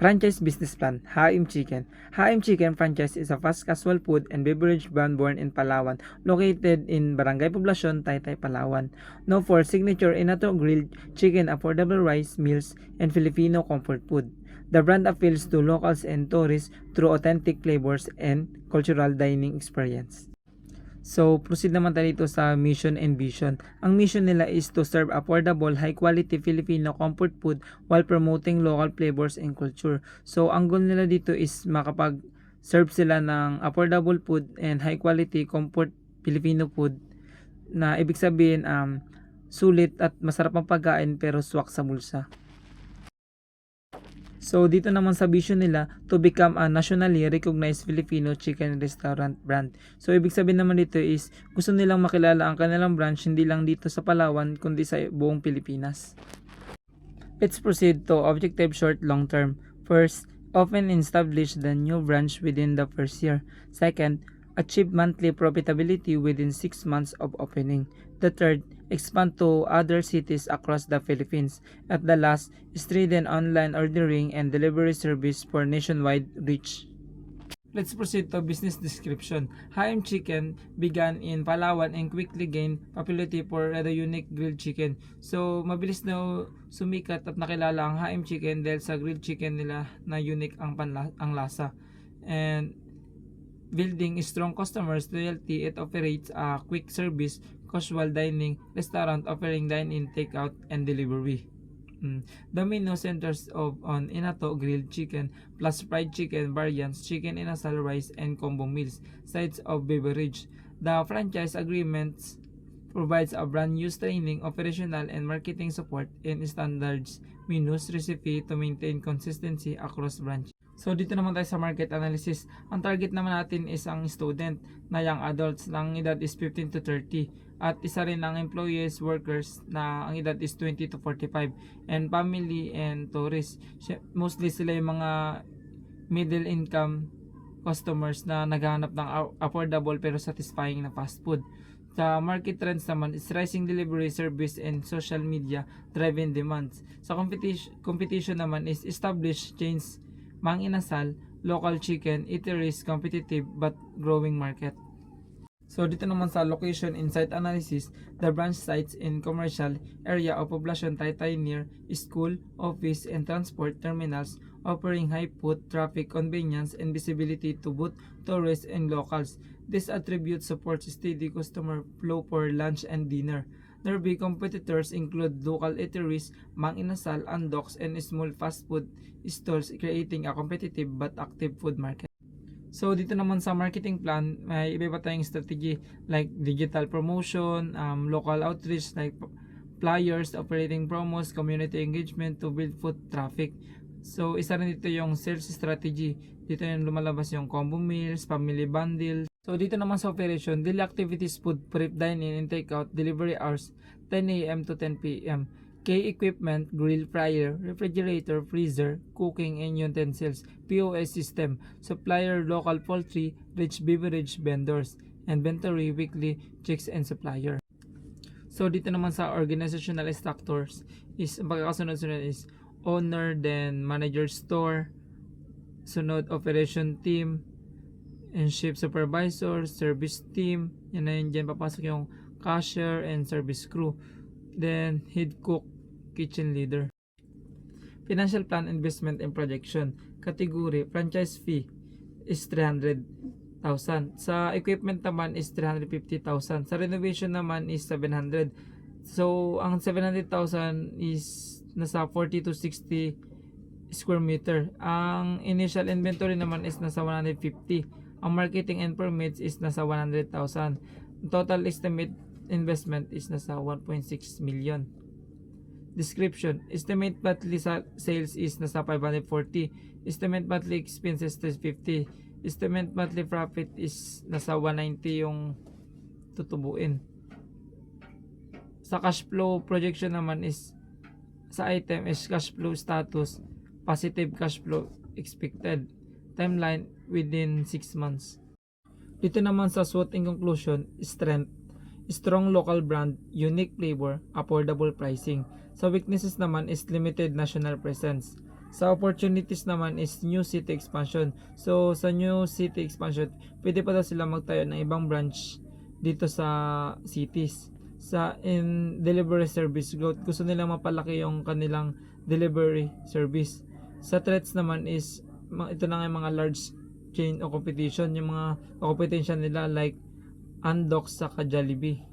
Franchise business plan, Haim Chicken. Haim Chicken franchise is a fast casual food and beverage brand born in Palawan, located in Barangay Poblacion, Taytay, Palawan. Known for signature inato grilled chicken, affordable rice meals, and Filipino comfort food. The brand appeals to locals and tourists through authentic flavors and cultural dining experience. So, proceed naman tayo dito sa mission and vision. Ang mission nila is to serve affordable, high-quality Filipino comfort food while promoting local flavors and culture. So, ang goal nila dito is makapag-serve sila ng affordable food and high-quality comfort Filipino food na ibig sabihin sulit at masarap ang pagkain pero swak sa bulsa. So, dito naman sa vision nila to become a nationally recognized Filipino chicken restaurant brand. So, ibig sabihin naman dito is gusto nilang makilala ang kanilang branch hindi lang dito sa Palawan kundi sa buong Pilipinas. Let's proceed to objective short long term. First, open and establish the new branch within the first year. Second, achieve monthly profitability within 6 months of opening. The third, expand to other cities across the Philippines. At the last, strengthen online ordering and delivery service for nationwide reach. Let's proceed to business description. Haim Chicken began in Palawan and quickly gained popularity for the unique grilled chicken. So, mabilis na sumikat at nakilala ang Haim Chicken dahil sa grilled chicken nila na unique ang lasa. And building strong customers loyalty, it operates a quick service casual dining restaurant offering dine-in, takeout, and delivery. The menu centers on inato grilled chicken plus fried chicken variants, chicken inasal rice, and combo meals, sides of beverage. The franchise agreements provides a brand new training, operational, and marketing support in standards menus recipe to maintain consistency across branches. So dito naman tayo sa market analysis. Ang target naman natin is ang student na young adults na ang edad is 15 to 30 at isa rin ang employees, workers na ang edad is 20 to 45 and family and tourists. Mostly sila yung mga middle income customers na naghahanap ng affordable pero satisfying na fast food. Sa market trends naman is rising delivery service and social media driven demands. Sa competition naman is established chains, Mang Inasal, local chicken, eateries, competitive but growing market. So dito naman sa location and site analysis, the branch sites in commercial area of Poblacion, Taytay near school, office, and transport terminals offering high foot traffic convenience and visibility to both tourists and locals. This attribute supports steady customer flow for lunch and dinner. Nearby competitors include local eateries, Mang Inasal, Andox, and small fast food stores creating a competitive but active food market. So dito naman sa marketing plan, may iba tayong strategy like digital promotion, local outreach like flyers, operating promos, community engagement to build foot traffic. So isa rin dito yung sales strategy. Dito yung lumalabas yung combo meals, family bundle. So dito naman sa operation, daily activities, food prep, dine-in and take-out, delivery hours 10 AM to 10 PM. Key equipment, grill, fryer, refrigerator, freezer, cooking and utensils, POS system, supplier, local poultry, rich beverage vendors, inventory, weekly checks and supplier. So dito naman sa organizational structures is pagkakasunod-sunod is owner, then manager store, sunod operation team, and shift supervisor, service team, yan na yun, dyan papasok yung cashier and service crew, then head cook, kitchen leader. Financial plan, investment and projection. Category, franchise fee is 300,000. Sa equipment naman is 350,000. Sa renovation naman is 700. So ang 700,000 is nasa 40 to 60 square meter. Ang initial inventory naman is nasa 150. Ang marketing and permits is nasa 100,000. Total estimate investment is nasa 1.6 million. Description, estimate monthly sales is nasa 540. Estimate monthly expenses is 50. Estimate monthly profit is nasa 190 yung tutubuin. Sa cash flow projection naman is sa item is cash flow status, positive cash flow expected. Timeline within 6 months. Dito naman sa SWOT in conclusion, strength, strong local brand, unique flavor, affordable pricing. Sa weaknesses naman is limited national presence. Sa opportunities naman is new city expansion. So sa new city expansion, pwede pa daw sila magtayo ng ibang branch dito sa cities. Sa in delivery service growth, gusto nilang mapalaki yung kanilang delivery service. Sa threats naman is ito na nga yung mga large chain o competition, yung mga competition nila like Andox sa Jollibee.